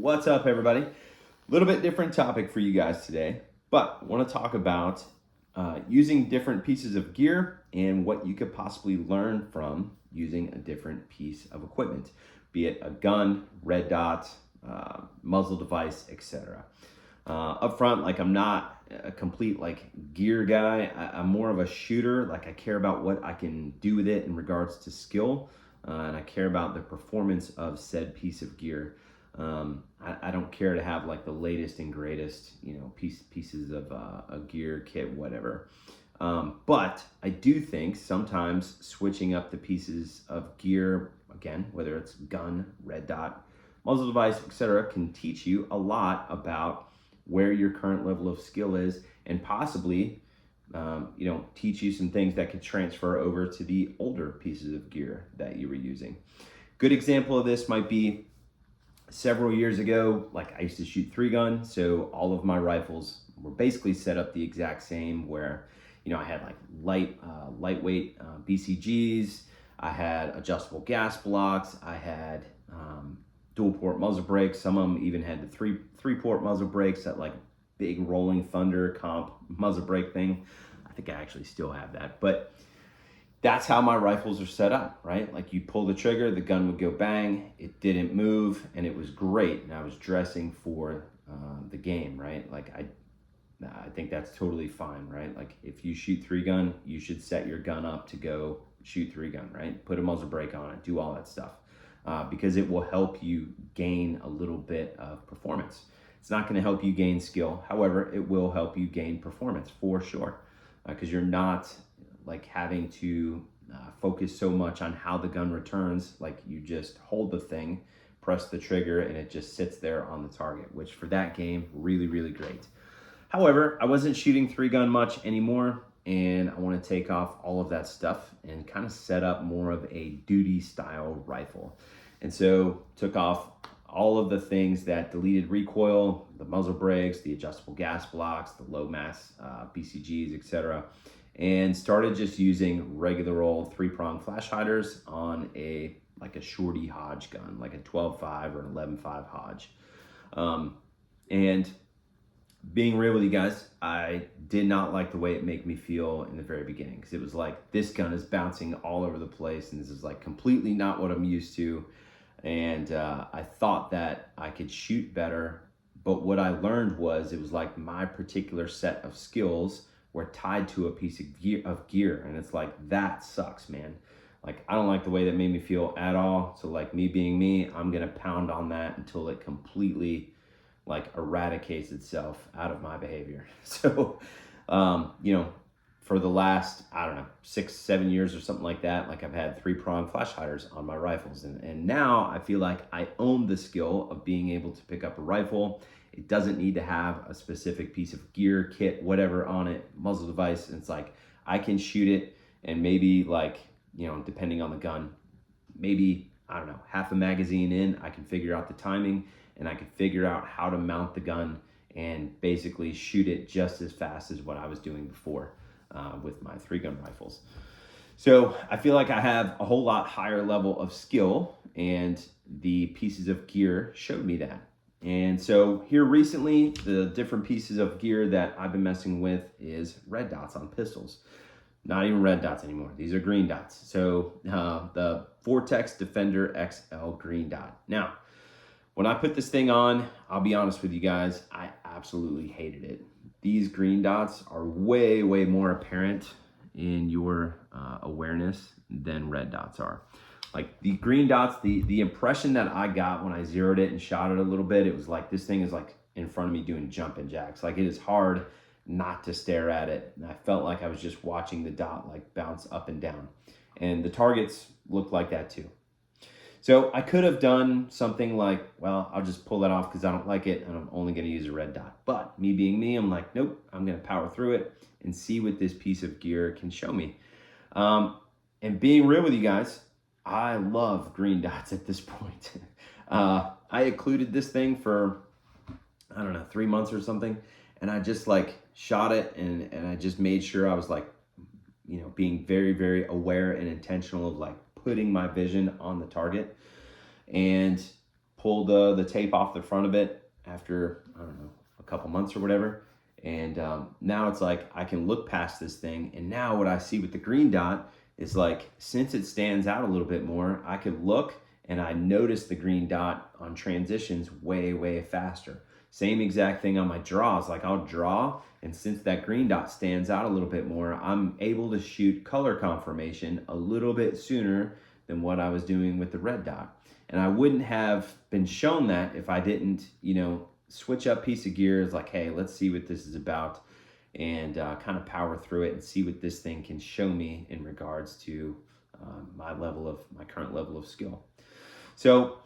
What's up, everybody? A little bit different topic for you guys today, but I want to talk about using different pieces of gear and what you could possibly learn from using a different piece of equipment, be it a gun, red dot, muzzle device, etc. Up front, like, I'm not a complete gear guy. I'm more of a shooter. Like, I care about what I can do with it in regards to skill, and I care about the performance of said piece of gear. I don't care to have like the latest and greatest, pieces of a gear kit, whatever. But I do think sometimes switching up the pieces of gear, again, whether it's gun, red dot, muzzle device, etc., can teach you a lot about where your current level of skill is, and possibly, teach you some things that could transfer over to the older pieces of gear that you were using. Good example of this might be several years ago. Like, I used to shoot 3-gun, so all of my rifles were basically set up the exact same, where I had like lightweight BCGs, I had adjustable gas blocks, I had dual port muzzle brakes. Some of them even had the three port muzzle brakes, that like big Rolling Thunder comp muzzle brake thing. I think I actually still have that, but that's how my rifles are set up, right? Like, you pull the trigger, the gun would go bang, it didn't move, and it was great. And I was dressing for the game, right? Like, I think that's totally fine, right? Like, if you shoot 3-gun, you should set your gun up to go shoot 3-gun, right? Put a muzzle brake on it, do all that stuff, because it will help you gain a little bit of performance. It's not going to help you gain skill. However, it will help you gain performance for sure, because you're not like having to focus so much on how the gun returns. Like, you just hold the thing, press the trigger, and it just sits there on the target, which for that game, really, really great. However, I wasn't shooting 3-gun much anymore, and I want to take off all of that stuff and kind of set up more of a duty style rifle. And so took off all of the things that deleted recoil, the muzzle brakes, the adjustable gas blocks, the low mass BCGs, etc., and started just using regular old 3-prong flash hiders on a shorty Hodge gun, like a 12.5 or an 11.5 Hodge. And being real with you guys, I did not like the way it made me feel in the very beginning, because it was like, this gun is bouncing all over the place, and this is like completely not what I'm used to. And I thought that I could shoot better, but what I learned was, it was like my particular set of skills were tied to a piece of gear, and it's like, that sucks, man. Like, I don't like the way that made me feel at all. So, like, me being me, I'm gonna pound on that until it completely like eradicates itself out of my behavior. So, for the last, I don't know, 6-7 years or something like that, like, I've had 3-prong flash hiders on my rifles. And now I feel like I own the skill of being able to pick up a rifle. It doesn't need to have a specific piece of gear, kit, whatever on it, muzzle device. And it's like, I can shoot it, and maybe depending on the gun, maybe, I don't know, half a magazine in, I can figure out the timing, and I can figure out how to mount the gun and basically shoot it just as fast as what I was doing before with my 3-gun rifles. So I feel like I have a whole lot higher level of skill, and the pieces of gear showed me that. And so here recently, the different pieces of gear that I've been messing with is red dots on pistols. Not even red dots anymore. These are green dots. So the Vortex Defender XL green dot. Now, when I put this thing on, I'll be honest with you guys, I absolutely hated it. These green dots are way, way more apparent in your awareness than red dots are. Like, the green dots, the impression that I got when I zeroed it and shot it a little bit, it was like, this thing is like in front of me doing jumping jacks. Like, it is hard not to stare at it. And I felt like I was just watching the dot like bounce up and down. And the targets looked like that too. So I could have done something like, well, I'll just pull that off because I don't like it, and I'm only going to use a red dot. But me being me, I'm like, nope, I'm going to power through it and see what this piece of gear can show me. And being real with you guys, I love green dots at this point. I occluded this thing for, I don't know, 3 months or something. And I just like shot it, and I just made sure I was like, being very, very aware and intentional of like putting my vision on the target. And pull the tape off the front of it after, I don't know, a couple months or whatever. And now it's like I can look past this thing. And now what I see with the green dot is like, since it stands out a little bit more, I can look and I notice the green dot on transitions way, way faster. Same exact thing on my draws. Like I'll draw, and since that green dot stands out a little bit more, I'm able to shoot color confirmation a little bit sooner than what I was doing with the red dot. And I wouldn't have been shown that if I didn't, switch up piece of gear. It's like, hey, let's see what this is about, and kind of power through it and see what this thing can show me in regards to my current level of skill. So,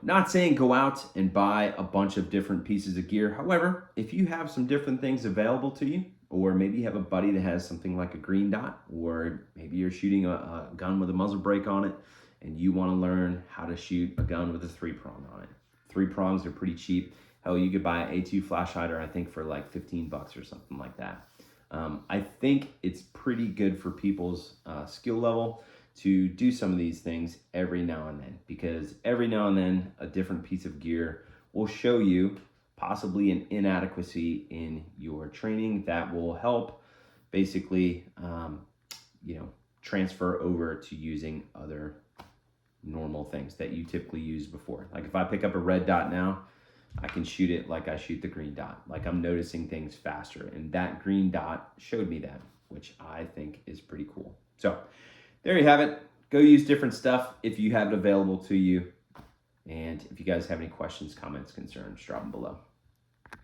not saying go out and buy a bunch of different pieces of gear. However, if you have some different things available to you, or maybe you have a buddy that has something like a green dot, or maybe you're shooting a gun with a muzzle brake on it, and you want to learn how to shoot a gun with a 3-prong on it. 3 prongs are pretty cheap. Hell, you could buy an A2 flash hider, I think, for like $15 or something like that. I think it's pretty good for people's skill level to do some of these things every now and then, because every now and then a different piece of gear will show you possibly an inadequacy in your training that will help basically transfer over to using other normal things that you typically use before. Like if I pick up a red dot now, I can shoot it like I shoot the green dot. Like I'm noticing things faster, and that green dot showed me that, which I think is pretty cool. So there you have it. Go use different stuff if you have it available to you. And if you guys have any questions, comments, concerns, drop them below.